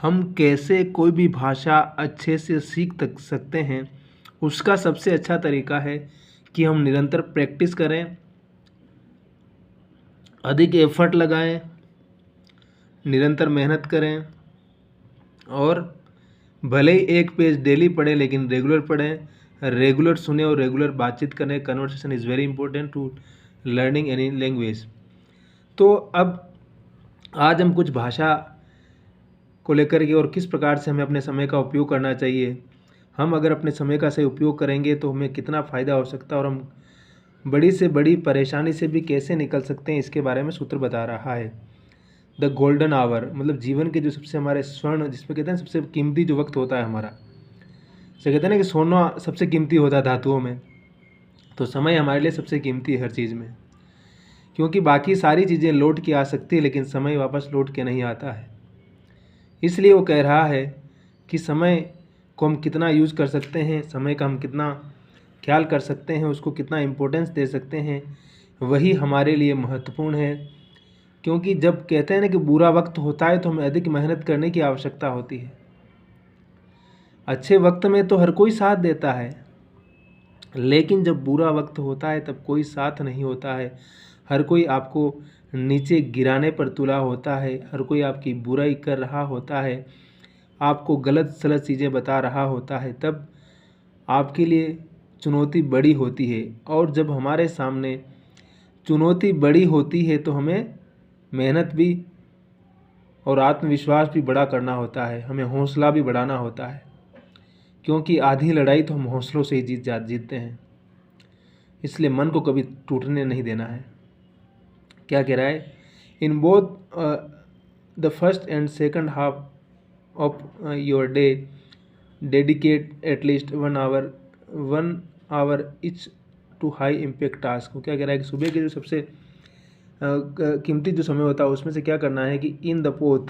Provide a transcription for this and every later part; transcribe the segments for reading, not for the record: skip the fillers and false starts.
हम कैसे कोई भी भाषा अच्छे से सीख तक सकते हैं, उसका सबसे अच्छा तरीका है कि हम निरंतर प्रैक्टिस करें, अधिक एफर्ट लगाएं, निरंतर मेहनत करें और भले ही एक पेज डेली पढ़ें लेकिन रेगुलर पढ़ें, रेगुलर सुने और रेगुलर बातचीत करें। Conversation is very important to learning any language. तो अब आज हम कुछ भाषा को लेकर के और किस प्रकार से हमें अपने समय का उपयोग करना चाहिए, हम अगर अपने समय का सही उपयोग करेंगे तो हमें कितना फ़ायदा हो सकता है और हम बड़ी से बड़ी परेशानी से भी कैसे निकल सकते हैं, इसके बारे में सूत्र बता रहा है। द गोल्डन आवर मतलब जीवन के जो सबसे हमारे स्वर्ण, जिसमें कहते हैं सबसे कीमती जो वक्त होता है हमारा, जैसे कहते हैं ना कि सोना सबसे कीमती होता है धातुओं में, तो समय हमारे लिए सबसे कीमती है हर चीज़ में, क्योंकि बाकी सारी चीज़ें लौट के आ सकती है लेकिन समय वापस लौट के नहीं आता है। इसलिए वो कह रहा है कि समय को हम कितना यूज़ कर सकते हैं, समय का हम कितना ख्याल कर सकते हैं, उसको कितना इम्पोर्टेंस दे सकते हैं, वही हमारे लिए महत्वपूर्ण है। क्योंकि जब कहते हैं ना कि बुरा वक्त होता है तो हमें अधिक मेहनत करने की आवश्यकता होती है। अच्छे वक्त में तो हर कोई साथ देता है, लेकिन जब बुरा वक्त होता है तब कोई साथ नहीं होता है। हर कोई आपको नीचे गिराने पर तुला होता है, हर कोई आपकी बुराई कर रहा होता है, आपको गलत सलत चीज़ें बता रहा होता है। तब आपके लिए चुनौती बड़ी होती है, और जब हमारे सामने चुनौती बड़ी होती है तो हमें मेहनत भी और आत्मविश्वास भी बड़ा करना होता है, हमें हौसला भी बढ़ाना होता है, क्योंकि आधी लड़ाई तो हम हौसलों से ही जीतते हैं। इसलिए मन को कभी टूटने नहीं देना है। क्या कह रहा है? In both the first and second half of your day dedicate at least 1 hour each to high impact task. क्या कह रहा है कि सुबह के जो सबसे कीमती जो समय होता है उसमें से क्या करना है कि इन द बोथ,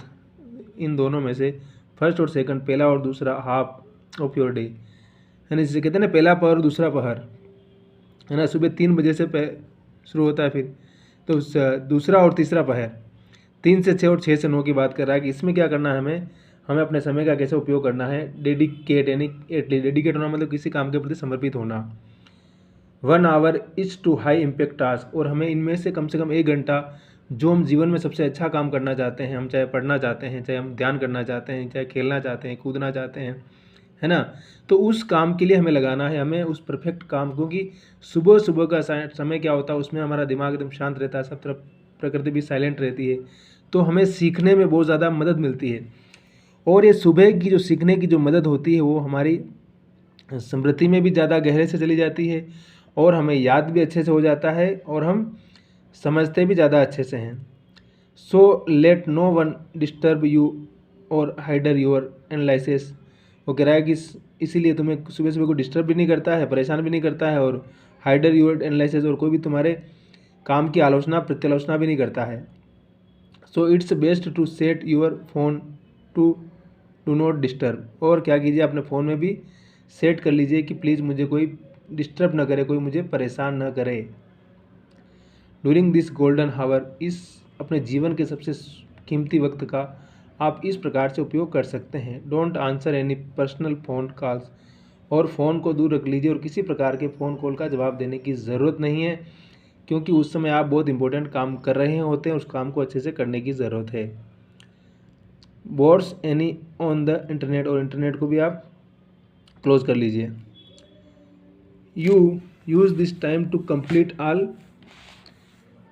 इन दोनों में से फर्स्ट और सेकंड, पहला और दूसरा हाफ ऑफ योर डे, यानी जिसे कहते हैं ना पहला पहर और दूसरा पहर, है ना, सुबह 3 बजे से शुरू होता है, फिर तो दूसरा और तीसरा पहर 3 से 6 और 6 से 9 की बात कर रहा है कि इसमें क्या करना है हमें अपने समय का कैसे उपयोग करना है। डेडिकेट यानी डेडिकेट होना मतलब किसी काम के प्रति समर्पित होना। 1 hour is to high impact task, और हमें इनमें से कम 1 घंटा जो हम जीवन में सबसे अच्छा काम करना चाहते हैं, हम चाहे पढ़ना चाहते हैं, चाहे हम ध्यान करना चाहते हैं, चाहे खेलना चाहते हैं, कूदना चाहते हैं, है ना, तो उस काम के लिए हमें लगाना है, हमें उस परफेक्ट काम। क्योंकि सुबह सुबह का समय क्या होता है, उसमें हमारा दिमाग एकदम शांत रहता है, सब तरफ प्रकृति भी साइलेंट रहती है, तो हमें सीखने में बहुत ज़्यादा मदद मिलती है। और ये सुबह की जो सीखने की जो मदद होती है वो हमारी स्मृति में भी ज़्यादा गहरे से चली जाती है, और हमें याद भी अच्छे से हो जाता है, और हम समझते भी ज़्यादा अच्छे से हैं। So let no one disturb you और हाइडर योर एनालिसिस। वो कह रहा है कि इसीलिए तुम्हें सुबह सुबह को डिस्टर्ब भी नहीं करता है, परेशान भी नहीं करता है, और हाइडर योर एनालिसिस, और कोई भी तुम्हारे काम की आलोचना प्रत्यालोचना भी नहीं करता है। So it's best to set your phone to do not disturb. और क्या कीजिए, अपने फ़ोन में भी सेट कर लीजिए कि प्लीज़ मुझे कोई डिस्टर्ब न करे, कोई मुझे परेशान न करे। ड्यूरिंग दिस गोल्डन हावर, इस अपने जीवन के सबसे कीमती वक्त का आप इस प्रकार से उपयोग कर सकते हैं। Don't answer any personal phone calls, और फ़ोन को दूर रख लीजिए, और किसी प्रकार के फ़ोन कॉल का जवाब देने की ज़रूरत नहीं है, क्योंकि उस समय आप बहुत इंपॉर्टेंट काम कर रहे होते हैं, उस काम को अच्छे से करने की ज़रूरत है। Boards any on the internet, और इंटरनेट को भी आप क्लोज कर लीजिए। You use this time to complete all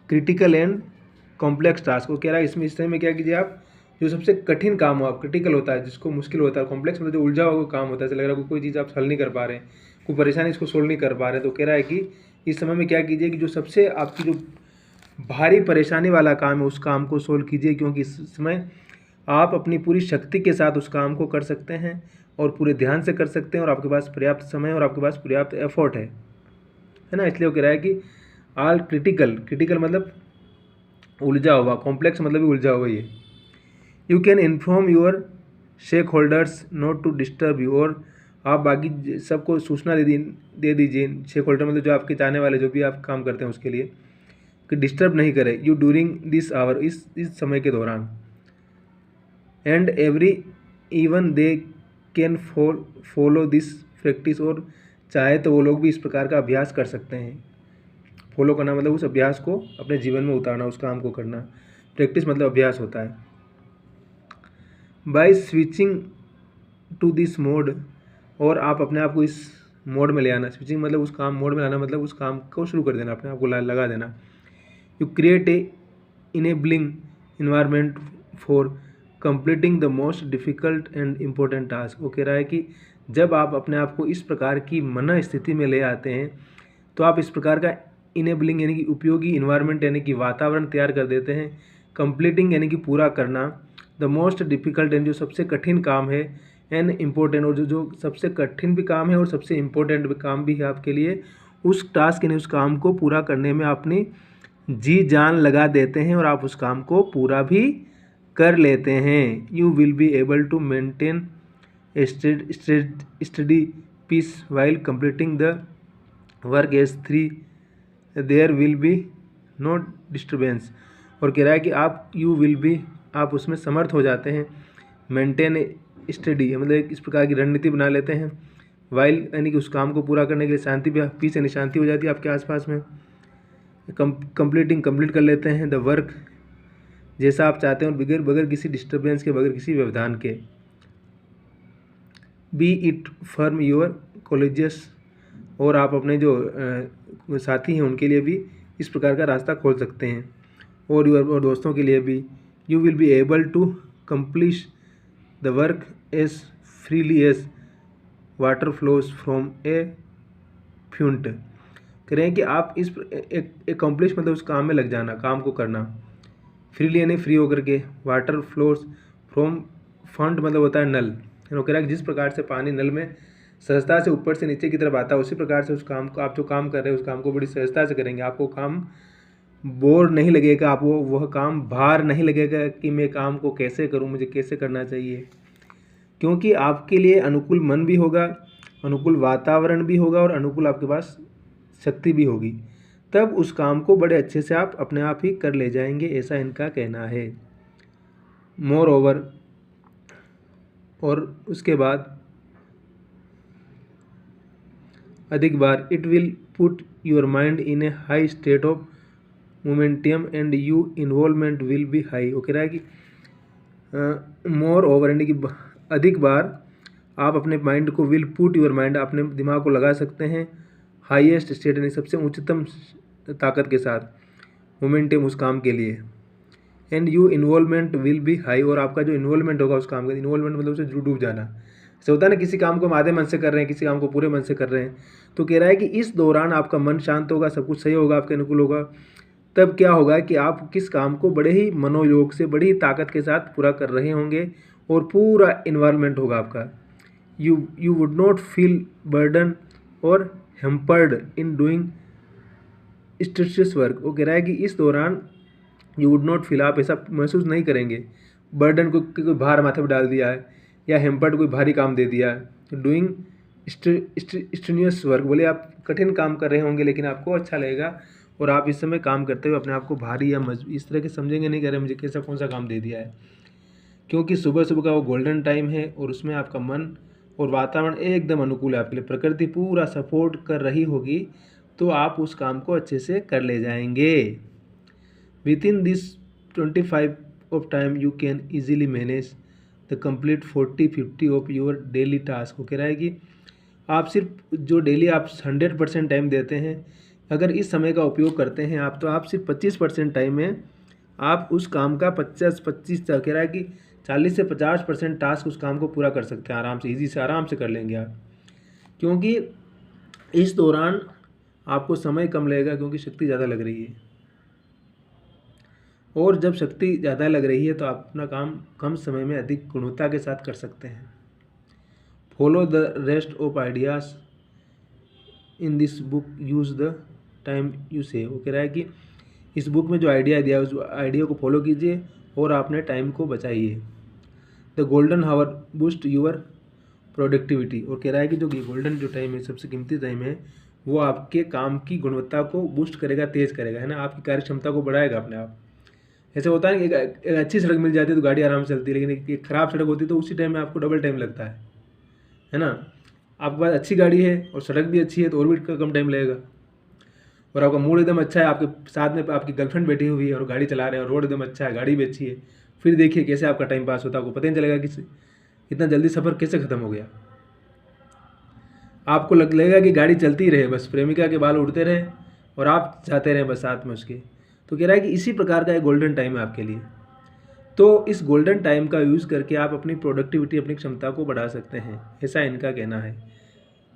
critical and complex task. वो कह रहा है इसमें इस टाइम में क्या कीजिए, आप जो सबसे कठिन काम हो, आप क्रिटिकल होता है जिसको मुश्किल होता है, कॉम्प्लेक्स मतलब जो उलझा हुआ काम होता है, ऐसा लग रहा है कोई चीज़ आप हल नहीं कर पा रहे हैं, कोई परेशानी इसको सोल्व नहीं कर पा रहे, तो कह रहा है कि इस समय में क्या कीजिए कि जो सबसे आपकी जो भारी परेशानी वाला काम है उस काम को सोल्व कीजिए, क्योंकि इस समय आप अपनी पूरी शक्ति के साथ उस काम को कर सकते हैं और पूरे ध्यान से कर सकते हैं, और आपके पास पर्याप्त समय और आपके पास पर्याप्त एफर्ट है ना। इसलिए वो कह रहा है कि ऑल क्रिटिकल मतलब उलझा हुआ, कॉम्प्लेक्स मतलब भी उलझा हुआ ही है। You can inform your stakeholders not to disturb you, और आप बाकी सबको सूचना दे दीजिए। शेक होल्डर मतलब जो आपके चाहने वाले, जो भी आप काम करते हैं उसके लिए, कि डिस्टर्ब नहीं करें यू ड्यूरिंग दिस आवर, इस समय के दौरान। And every even they can follow this practice, और चाहे तो वो लोग भी इस प्रकार का अभ्यास कर सकते हैं। फॉलो करना मतलब उस अभ्यास को अपने जीवन में उतारना, उस काम को करना। प्रैक्टिस मतलब अभ्यास होता है। By switching to this mode, और आप अपने आप को इस मोड में ले आना। स्विचिंग मतलब उस काम मोड में लाना, मतलब उस काम को शुरू कर देना, अपने आप को लगा देना। You create a enabling environment for completing the most difficult and important task. वो कह रहा है कि जब आप अपने आप को इस प्रकार की मन स्थिति में ले आते हैं तो आप इस प्रकार का इनेबलिंग यानी कि उपयोगी इन्वायरमेंट यानी कि वातावरण तैयार कर देते हैं। कंप्लीटिंग यानी कि पूरा करना, द मोस्ट डिफ़िकल्ट एंड जो सबसे कठिन काम है, एंड इम्पोर्टेंट और जो सबसे कठिन भी काम है और सबसे इम्पोर्टेंट भी काम भी है आपके लिए, उस टास्क यानी उस काम को पूरा करने में अपनी जी जान लगा देते हैं और आप उस काम को पूरा भी कर लेते हैं। You will be able to maintain study peace while completing the work as three there will be no disturbance. और कह रहा है कि आप उसमें समर्थ हो जाते हैं। मेंटेन स्टडी मतलब इस प्रकार की रणनीति बना लेते हैं। वाइल यानी कि उस काम को पूरा करने के लिए शांति भी, पीस यानी शांति हो जाती है आपके आसपास में। कंप्लीट कर लेते हैं द वर्क जैसा आप चाहते हैं, और बगैर किसी डिस्टर्बेंस के, बगैर किसी व्यवधान के। B it firm your colleges, और आप अपने जो साथी हैं उनके लिए भी इस प्रकार का रास्ता खोल सकते हैं, और दोस्तों के लिए भी। You will be able to accomplish the work as freely as water flows from a fount. कह रहे हैं कि आप इस एकम्प्लिश मतलब उस काम में लग जाना, काम को करना। फ्रीली यानी फ्री होकर के, वाटर फ्लोज फ्रॉम फंट मतलब होता है नल। वो कह रहा है कि जिस प्रकार से पानी नल में सहजता से ऊपर से नीचे की तरफ आता है, उसी प्रकार से उस काम को, आप जो काम कर रहे हैं उस काम को बड़ी सहजता से करेंगे। आपको काम बोर नहीं लगेगा, आप वह काम भार नहीं लगेगा कि मैं काम को कैसे करूं, मुझे कैसे करना चाहिए, क्योंकि आपके लिए अनुकूल मन भी होगा, अनुकूल वातावरण भी होगा और अनुकूल आपके पास शक्ति भी होगी। तब उस काम को बड़े अच्छे से आप अपने आप ही कर ले जाएंगे, ऐसा इनका कहना है। मोर ओवर, और उसके बाद अधिक बार, it will put your mind in a high state of momentum and you involvement will be high. वो कह रहा है कि मोर ओवर यानी कि अधिक बार आप अपने माइंड को, विल पुट योर माइंड अपने दिमाग को लगा सकते हैं हाईएस्ट स्टेट यानी सबसे उच्चतम ताकत के साथ, मोमेंटम उस काम के लिए। And you involvement will be high, और आपका जो इन्वॉल्वमेंट होगा उस काम का, इन्वॉल्वमेंट मतलब उसे डूब जाना। ऐसा होता है ना, किसी काम को हम आधे मन से कर रहे हैं, किसी काम को पूरे मन से कर रहे हैं, तो कह रहा है कि इस दौरान आपका मन शांत होगा, सब कुछ सही होगा, आपके अनुकूल होगा। तब क्या होगा कि आप किस काम को बड़े ही मनोयोग से, बड़ी ही ताकत के साथ पूरा कर रहे होंगे, और पूरा इन्वायरमेंट होगा आपका। You would not feel burden और हेम्पर्ड इन डूइंग स्ट्रेचियस वर्क। वो कह रहा है कि इस दौरान यू वुड नॉट फील, आप ऐसा महसूस नहीं करेंगे बर्डन को, कोई भार माथे पर डाल दिया है, या हेम्पर्ड कोई भारी काम दे दिया है। डूइंग स्ट्रेनियस वर्क बोले आप कठिन काम कर रहे होंगे, लेकिन आपको अच्छा लगेगा, और आप इस समय काम करते हुए अपने आप को भारी या इस तरह के समझेंगे नहीं, कह रहे मुझे कैसा कौन सा काम दे दिया है, क्योंकि सुबह सुबह का वो गोल्डन टाइम है, और उसमें आपका मन और वातावरण एकदम अनुकूल है आपके लिए, प्रकृति पूरा सपोर्ट कर रही होगी, तो आप उस काम को अच्छे से कर ले जाएंगे। With in this 25 of time you can easily manage the complete 40-50 of your daily task. वो कह रहा है कि आप सिर्फ जो डेली आप 100% टाइम देते हैं, अगर इस समय का उपयोग करते हैं आप, तो आप सिर्फ 25% टाइम में आप उस काम का 25 कह रहा है कि 40 से 50% टास्क उस काम को पूरा कर सकते हैं आराम से, ईजी से, आराम से कर लेंगे आप, क्योंकि इस दौरान आपको समय कम लगेगा, क्योंकि शक्ति ज़्यादा लग रही है। और जब शक्ति ज़्यादा लग रही है तो आप अपना काम कम समय में अधिक गुणवत्ता के साथ कर सकते हैं। Follow the rest of ideas in this book, use the time you save. वो कह रहा है कि इस बुक में जो आइडिया दिया है उस आइडिया को फॉलो कीजिए और अपने टाइम को बचाइए। The golden hour boost your productivity. और कह रहा है कि जो ये गोल्डन जो टाइम है, सबसे कीमती टाइम है, वो आपके काम की गुणवत्ता को बूस्ट करेगा, तेज़ करेगा, है ना, आपकी कार्य क्षमता को बढ़ाएगा अपने आप। ऐसे होता है कि एक अच्छी सड़क मिल जाती है तो गाड़ी आराम से चलती है, लेकिन एक ख़राब सड़क होती है तो उसी टाइम में आपको डबल टाइम लगता है ना। आपके पास अच्छी गाड़ी है और सड़क भी अच्छी है तो और भी कम टाइम लगेगा, और आपका मूड एकदम अच्छा है, आपके साथ में आपकी गर्लफ्रेंड बैठी हुई है और गाड़ी चला रहे हैं और रोड एकदम अच्छा है, गाड़ी भी अच्छी है, फिर देखिए कैसे आपका टाइम पास होता है, आपको पता नहीं चलेगा कि इतना जल्दी सफ़र कैसे ख़त्म हो गया। आपको लगेगा कि गाड़ी चलती रहे, बस प्रेमिका के बाल उड़ते रहे और आप जाते रहें बस साथ में उसके। तो कह रहा है कि इसी प्रकार का एक गोल्डन टाइम है आपके लिए। तो इस गोल्डन टाइम का यूज़ करके आप अपनी प्रोडक्टिविटी, अपनी क्षमता को बढ़ा सकते हैं, ऐसा इनका कहना है।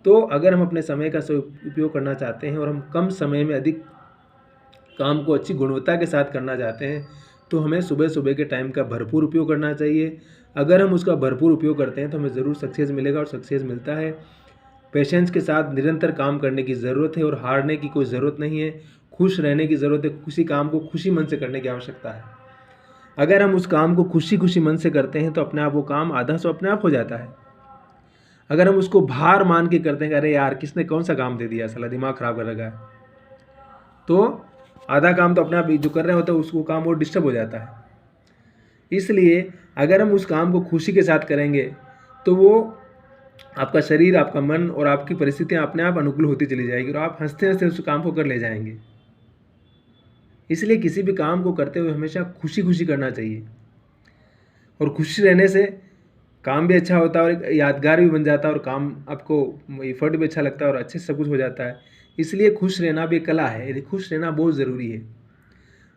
तो अगर हम अपने समय का उपयोग करना चाहते हैं और हम कम समय में अधिक काम को अच्छी गुणवत्ता के साथ करना चाहते हैं तो हमें सुबह सुबह के टाइम का भरपूर उपयोग करना चाहिए। अगर हम उसका भरपूर उपयोग करते हैं तो हमें ज़रूर सक्सेस मिलेगा, और सक्सेस मिलता है। पेशेंस के साथ निरंतर काम करने की ज़रूरत है और हारने की कोई ज़रूरत नहीं है। खुश रहने की ज़रूरत है, किसी काम को खुशी मन से करने की आवश्यकता है। अगर हम उस काम को खुशी खुशी मन से करते हैं तो अपने आप वो काम आधा सो अपने आप हो जाता है। अगर हम उसको भार मान के करते हैं कि अरे यार किसने कौन सा काम दे दिया, साला दिमाग ख़राब कर रखा है, तो आधा काम तो अपने आप जो कर रहे होते हैं उसको काम वो डिस्टर्ब हो जाता है। इसलिए अगर हम उस काम को खुशी के साथ करेंगे तो वो आपका शरीर, आपका मन और आपकी परिस्थितियाँ अपने आप अनुकूल होती चली जाएगी और आप हंसते हंसते उस काम को कर ले जाएंगे। इसलिए किसी भी काम को करते हुए हमेशा खुशी खुशी करना चाहिए, और खुशी रहने से काम भी अच्छा होता है और एक यादगार भी बन जाता है और काम आपको एफर्ट भी अच्छा लगता है और अच्छे से सब कुछ हो जाता है। इसलिए खुश रहना भी एक कला है, खुश रहना बहुत ज़रूरी है।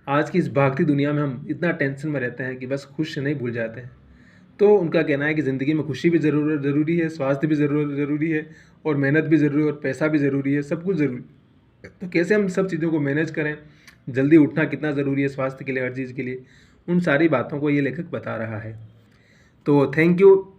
आज की इस भागती दुनिया में हम इतना टेंशन में रहते हैं कि बस खुश नहीं भूल जाते हैं। तो उनका कहना है कि ज़िंदगी में खुशी भी ज़रूरी है, स्वास्थ्य भी ज़रूरी है, और मेहनत भी ज़रूरी है, और पैसा भी ज़रूरी है, सब कुछ ज़रूरी। तो कैसे हम सब चीज़ों को मैनेज करें, जल्दी उठना कितना ज़रूरी है स्वास्थ्य के लिए, हर चीज़ के लिए, उन सारी बातों को ये लेखक बता रहा है। तो थैंक यू,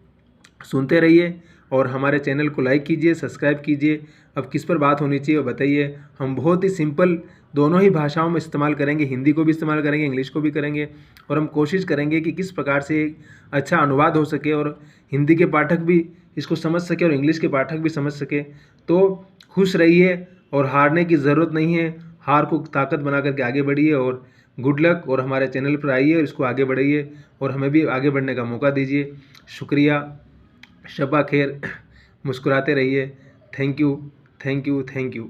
सुनते रहिए और हमारे चैनल को लाइक कीजिए, सब्सक्राइब कीजिए। अब किस पर बात होनी चाहिए वो बताइए। हम बहुत ही सिंपल दोनों ही भाषाओं में इस्तेमाल करेंगे, हिंदी को भी इस्तेमाल करेंगे, इंग्लिश को भी करेंगे, और हम कोशिश करेंगे कि किस प्रकार से अच्छा अनुवाद हो सके और हिंदी के पाठक भी इसको समझ सके और इंग्लिश के पाठक भी समझ सके। तो खुश रहिए और हारने की ज़रूरत नहीं है, हार को ताकत बना करके आगे बढ़िए, और गुड लक, और हमारे चैनल पर आइए और इसको आगे बढ़ाइए और हमें भी आगे बढ़ने का मौका दीजिए। शुक्रिया, शब्बा खैर, मुस्कुराते रहिए। Thank you, thank you, thank you.